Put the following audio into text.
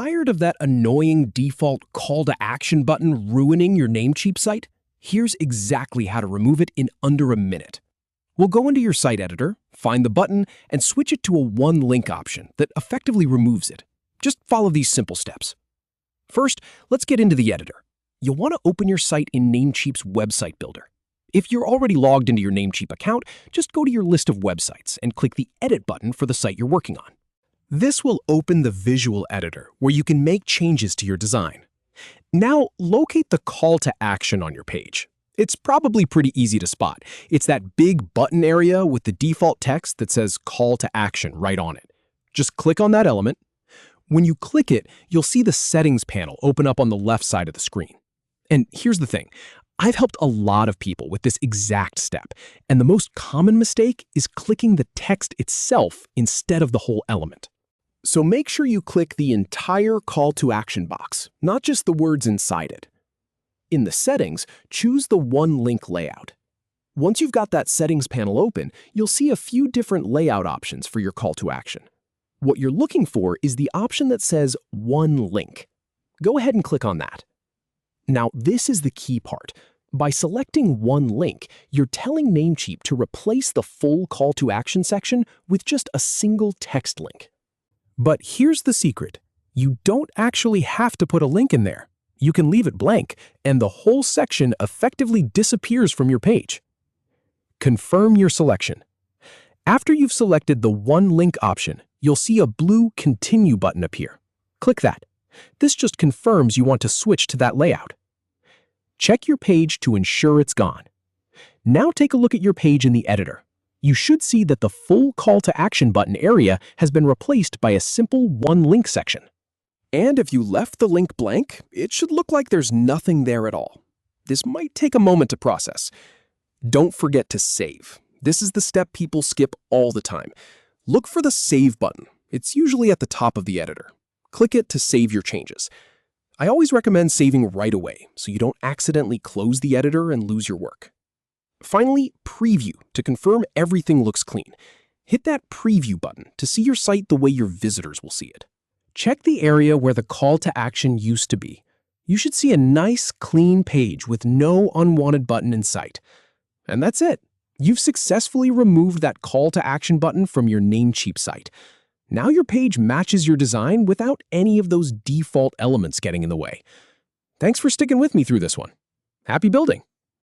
Tired of that annoying default call to action button ruining your Namecheap site? Here's exactly how to remove it in under a minute. We'll go into your site editor, find the button, and switch it to a one link option that effectively removes it. Just follow these simple steps. First, let's get into the editor. You'll want to open your site in Namecheap's website builder. If you're already logged into your Namecheap account, just go to your list of websites and click the Edit button for the site you're working on. This will open the visual editor where you can make changes to your design. Now, locate the call to action on your page. It's probably pretty easy to spot. It's that big button area with the default text that says Call to Action right on it. Just click on that element. When you click it, you'll see the settings panel open up on the left side of the screen. And here's the thing. I've helped a lot of people with this exact step, and the most common mistake is clicking the text itself instead of the whole element. So make sure you click the entire call to action box, not just the words inside it. In the settings, choose the one link layout. Once you've got that settings panel open, you'll see a few different layout options for your call to action. What you're looking for is the option that says one link. Go ahead and click on that. Now, this is the key part. By selecting one link, you're telling Namecheap to replace the full call to action section with just a single text link. But here's the secret. You don't actually have to put a link in there. You can leave it blank, and the whole section effectively disappears from your page. Confirm your selection. After you've selected the one link option, you'll see a blue Continue button appear. Click that. This just confirms you want to switch to that layout. Check your page to ensure it's gone. Now take a look at your page in the editor. You should see that the full call to action button area has been replaced by a simple one link section. And if you left the link blank, it should look like there's nothing there at all. This might take a moment to process. Don't forget to save. This is the step people skip all the time. Look for the Save button. It's usually at the top of the editor. Click it to save your changes. I always recommend saving right away so you don't accidentally close the editor and lose your work. Finally, Preview to confirm everything looks clean. Hit that Preview button to see your site the way your visitors will see it. Check the area where the call to action used to be. You should see a nice, clean page with no unwanted button in sight. And that's it. You've successfully removed that call to action button from your Namecheap site. Now your page matches your design without any of those default elements getting in the way. Thanks for sticking with me through this one. Happy building!